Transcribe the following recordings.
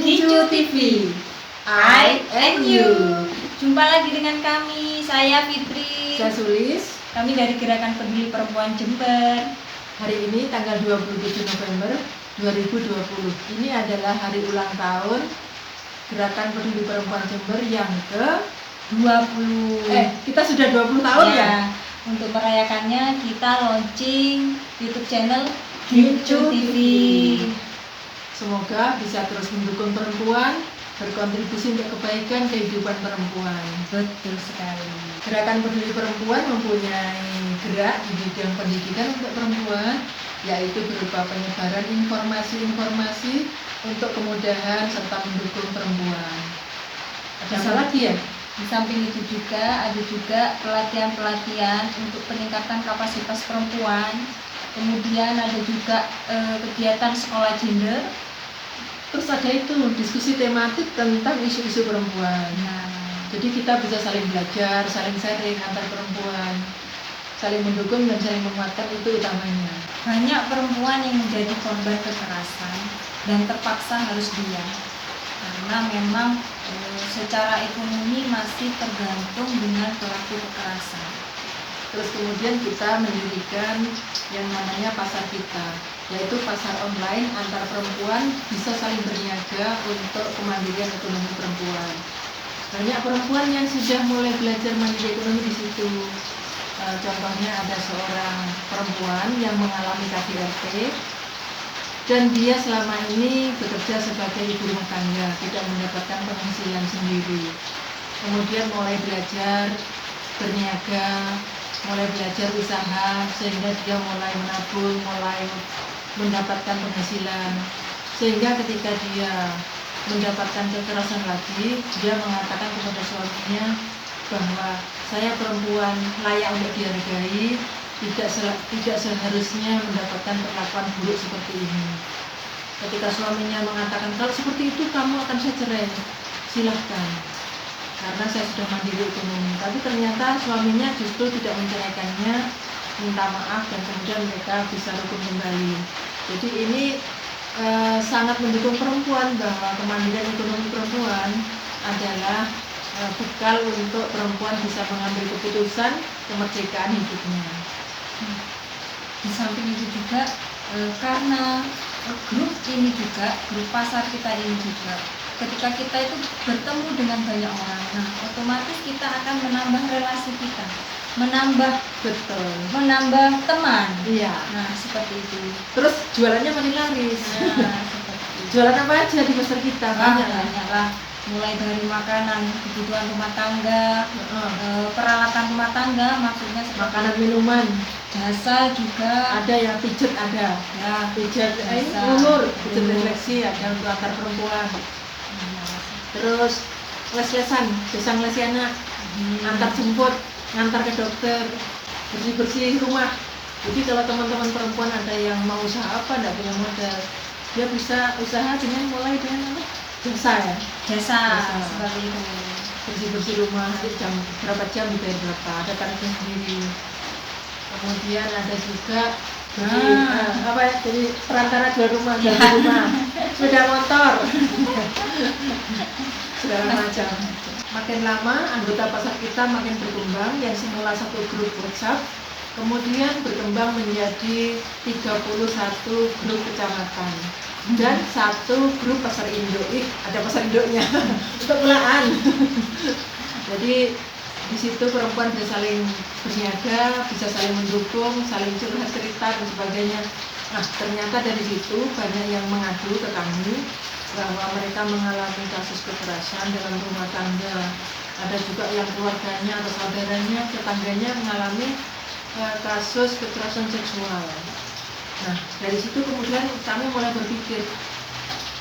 Kincu TV, I and you. Jumpa lagi dengan kami, saya Fitri. Saya Sulis. Kami dari Gerakan Peduli Perempuan Jember. Hari ini tanggal 27 November 2020. Ini adalah hari ulang tahun Gerakan Peduli Perempuan Jember yang ke-20. Kita sudah 20 tahun ya. Untuk merayakannya kita launching YouTube channel Kincu TV. Semoga bisa terus mendukung perempuan, berkontribusi untuk kebaikan kehidupan perempuan. Betul sekali. Gerakan Peduli Perempuan mempunyai gerak di bidang pendidikan untuk perempuan, yaitu berupa penyebaran informasi-informasi untuk kemudahan serta mendukung perempuan. Ada apa lagi ya? Di samping itu juga ada juga pelatihan-pelatihan untuk peningkatan kapasitas perempuan. Kemudian ada juga kegiatan sekolah gender. Terus ada itu diskusi tematik tentang isu-isu perempuan. Jadi kita bisa saling belajar, saling sharing antar perempuan, saling mendukung dan saling menguatkan, itu utamanya. Banyak perempuan yang menjadi korban kekerasan dan terpaksa harus diam karena memang secara ekonomi masih tergantung dengan pelaku kekerasan. Terus kemudian kita mendirikan yang namanya pasar kita, yaitu pasar online antar perempuan bisa saling berniaga untuk kemandirian ekonomi perempuan. Banyak perempuan yang sudah mulai belajar mandiri ekonomi di situ. Contohnya ada seorang perempuan yang mengalami KDRT dan dia selama ini bekerja sebagai ibu rumah tangga, tidak mendapatkan penghasilan sendiri. Kemudian mulai belajar berniaga, mulai belajar usaha, sehingga dia mulai menabung, mulai mendapatkan penghasilan. Sehingga ketika dia mendapatkan kekerasan lagi, dia mengatakan kepada suaminya bahwa saya perempuan layak untuk dihargai, tidak seharusnya mendapatkan perlakuan buruk seperti ini. Ketika suaminya mengatakan, kalau seperti itu kamu akan saya cerai, silahkan, karena saya sudah mandiri ekonomi. Tapi ternyata suaminya justru tidak menceraikannya, minta maaf, dan kemudian mereka bisa rukun kembali. Jadi ini sangat mendukung perempuan, bahwa kemandirian ekonomi perempuan adalah bekal untuk perempuan bisa mengambil keputusan kemerdekaan hidupnya. Di samping itu juga karena grup ini juga, grup pasar kita ini juga, ketika kita itu bertemu dengan banyak orang, otomatis kita akan menambah relasi kita, menambah teman. Iya. Seperti itu. Terus jualannya makin laris. Seperti itu. Jualan apa aja di pasar kita? Banyak lah. Mulai dari makanan, kebutuhan rumah tangga, peralatan rumah tangga, maksudnya makanan, minuman, jasa juga. Ada yang pijet, ada ya, pijet umur, pijet refleksi ada untuk antar perempuan. Terus les-lesan, jasa ngelesi anak, antar jemput, ngantar ke dokter, bersih-bersih rumah. Jadi kalau teman-teman perempuan ada yang mau usaha apa, tidak punya modal, dia bisa usaha dengan mulai dengan jasa. Seperti itu. Bersih-bersih rumah, berapa jam dibayar berapa, ada tarifnya sendiri. Kemudian ada juga jadi perantara jual rumah, sepeda motor, segala macam. Makin lama anggota pasar kita makin berkembang, yang semula satu grup WhatsApp kemudian berkembang menjadi 31 grup kecamatan dan satu grup pasar induk. Ada pasar induknya untuk pulaan. Jadi di situ perempuan bisa saling berniaga, bisa saling mendukung, saling curhat cerita dan sebagainya. Ternyata dari situ banyak yang mengadu ke kami bahwa mereka mengalami kasus kekerasan dalam rumah tangga. Ada juga yang keluarganya atau saudaranya, tetangganya mengalami kasus kekerasan seksual. Dari situ kemudian kami mulai berpikir,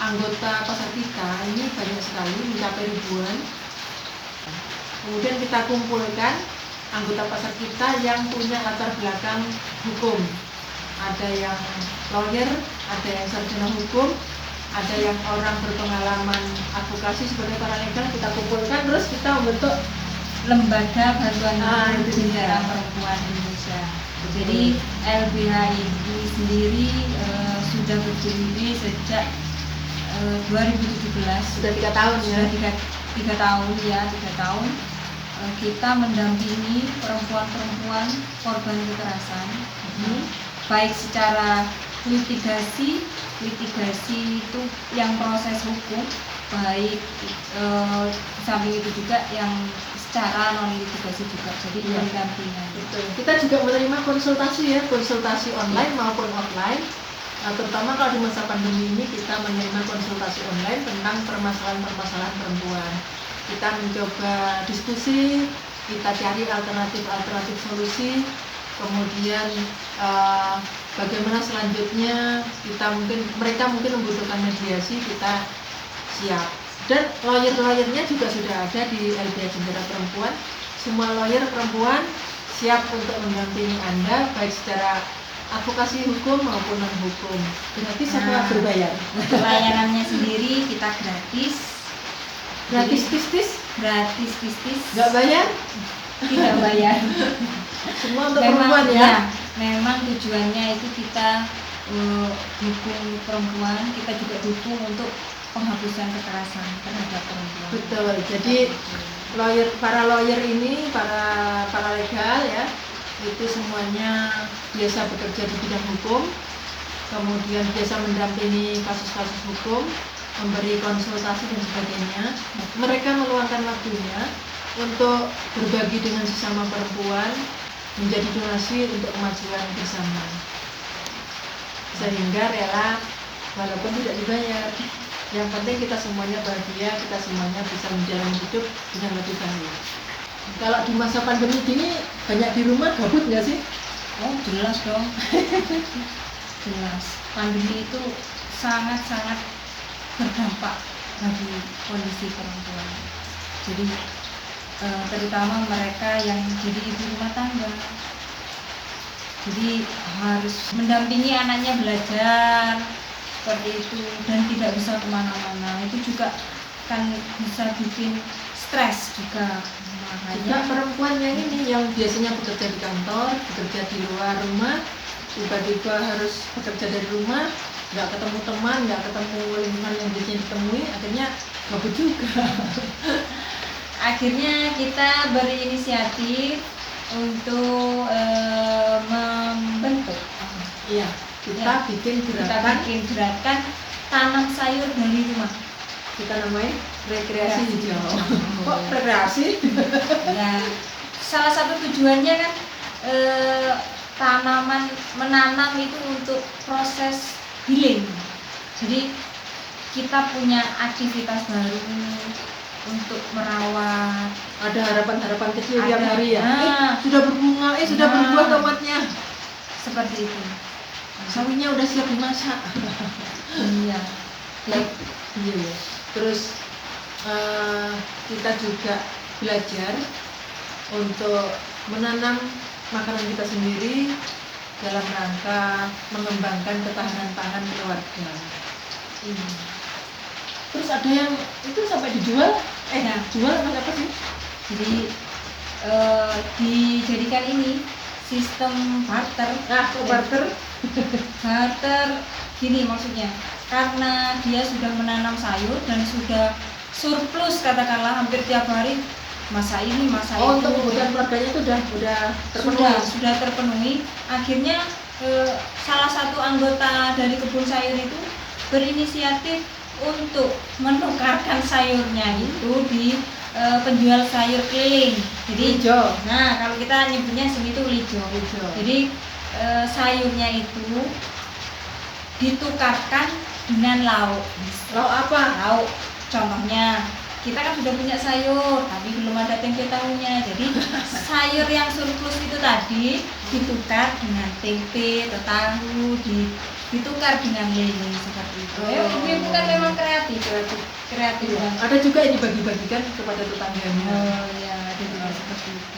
anggota pasar kita ini banyak sekali, mencapai ribuan. Kemudian kita kumpulkan anggota pasar kita yang punya latar belakang hukum. Ada yang lawyer, ada yang sarjana hukum, ada yang orang berpengalaman advokasi sebagai paralegal. Kita kumpulkan, terus kita membentuk lembaga bantuan hukum perempuan Indonesia. Jadi LBH ini sendiri sudah berdiri sejak 2017 Sudah 3 tahun ya. sudah tiga tahun ya, 3 tahun kita mendampingi perempuan-perempuan korban kekerasan ini, baik secara litigasi itu yang proses hukum, baik samping itu juga yang secara non litigasi juga, jadi Iya. pendampingan. Betul. Kita juga menerima konsultasi ya, konsultasi online maupun offline. Terutama kalau di masa pandemi ini kita menerima konsultasi online tentang permasalahan-permasalahan perempuan. Kita mencoba diskusi, kita cari alternatif solusi, kemudian bagaimana selanjutnya mereka mungkin membutuhkan mediasi, kita siap. Dan lawyer-lawyernya juga sudah ada di LBH Jentera Perempuan. Semua lawyer perempuan siap untuk mendampingi Anda baik secara advokasi hukum maupun non hukum. Gratis apa berbayar? Layanannya sendiri kita gratis. Gratis tis? Gratis. Nggak bayar? Tidak bayar. Semua untuk perempuan ya? Memang tujuannya itu kita dukung perempuan, kita juga dukung untuk penghapusan kekerasan terhadap perempuan. Betul. Jadi para lawyer ini, para legal ya, itu semuanya biasa bekerja di bidang hukum, kemudian biasa mendampingi kasus-kasus hukum, memberi konsultasi dan sebagainya. Mereka meluangkan waktunya untuk berbagi dengan sesama perempuan, menjadi donasi untuk kemajuan bersama, sehingga rela walaupun tidak dibayar. Yang penting kita semuanya bahagia, kita semuanya bisa menjalani hidup dengan lebih baik. Kalau di masa pandemi ini banyak di rumah, gabut nggak sih? Oh jelas dong. Jelas. Pandemi itu sangat-sangat berdampak bagi kondisi perempuan. Jadi terutama mereka yang jadi ibu rumah tangga. Jadi harus mendampingi anaknya belajar seperti itu dan tidak bisa kemana-mana. Itu juga kan bisa bikin stres juga. Juga perempuan yang biasanya bekerja di kantor, bekerja di luar rumah, tiba-tiba harus bekerja dari rumah, nggak ketemu teman, nggak ketemu lingkungan yang biasanya ditemui, akhirnya gabut juga. Akhirnya kita berinisiatif untuk membentuk. Iya, kita bikin gerakan tanam sayur dari rumah. Kita namain rekreasi hijau. Kok rekreasi? Ya, salah satu tujuannya kan menanam itu untuk proses healing. Jadi kita punya aktivitas baru untuk merawat. Ada harapan-harapan kecil tiap hari ya. Sudah berbunga, sudah berbuah tomatnya. Seperti itu. Sawinya udah siap dimasak. Iya. Iya. Terus kita juga belajar untuk menanam makanan kita sendiri dalam rangka mengembangkan ketahanan pangan keluarga. Terus ada yang itu sampai dijual? Jual apa sih? Jadi dijadikan ini sistem barter. Barter? Barter gini maksudnya, karena dia sudah menanam sayur dan sudah surplus katakanlah hampir tiap hari masa ini masa itu. Untuk kebutuhan keluarganya itu sudah terpenuhi. Akhirnya salah satu anggota dari kebun sayur itu berinisiatif untuk menukarkan sayurnya itu di penjual sayur keliling. Jadi hijau. Nah, kalau kita nyebutnya segitu hijau. Jadi sayurnya itu ditukarkan dengan lauk. Lauk apa? Lauk. Contohnya, kita kan sudah punya sayur, tapi belum ada tempe tahunya. Jadi sayur yang surplus itu tadi ditukar dengan tempe atau tahu, ditukar dengan lele seperti itu. Ibu-ibu kan memang kreatif. Ya. Ada juga yang dibagi-bagikan kepada tetangganya. Oh ya, ada juga seperti itu.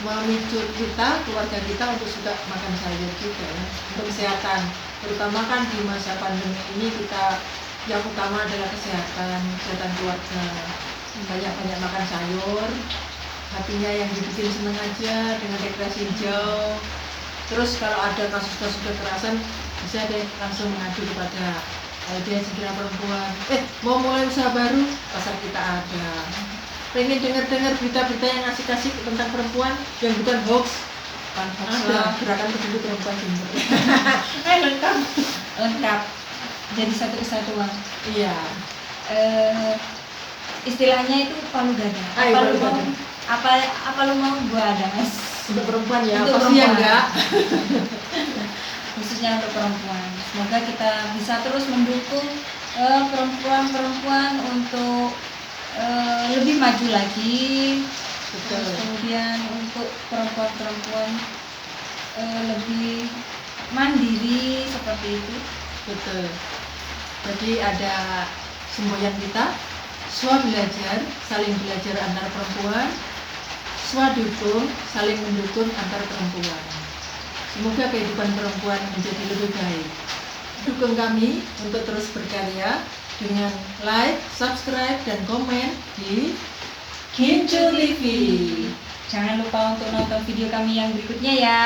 Memicu kita, keluarga kita untuk suka makan sayur juga ya, untuk kesehatan. Terutama kan di masa pandemi ini kita yang utama adalah kesehatan keluarga. Banyak-banyak makan sayur, hatinya yang dibikin seneng aja dengan rekreasi hijau. Terus kalau ada kasus-kasus kekerasan bisa deh langsung mengadu kepada Dia segera perempuan, mau mulai usaha baru, pasar kita ada. Pengen dengar-dengar berita-berita yang asik-asik tentang perempuan yang bukan hoax, ada gerakan peduli perempuan Jember. Lengkap, jadi satu kesatuan. Iya. Istilahnya itu palu gada. Apa lu mau gua ada, Mas. Untuk perempuan ya, Untuk pasti ya perempuan. enggak. Khususnya untuk perempuan. Semoga kita bisa terus mendukung perempuan-perempuan untuk lebih maju lagi. Betul. Kemudian untuk perempuan-perempuan lebih mandiri seperti itu. Betul. Jadi ada semboyan kita, swa belajar, saling belajar antar perempuan, swadukung, saling mendukung antar perempuan. Semoga kehidupan perempuan menjadi lebih baik. Dukung kami untuk terus berkarya dengan like, subscribe, dan komen di Kincu TV. Jangan lupa untuk nonton video kami yang berikutnya ya.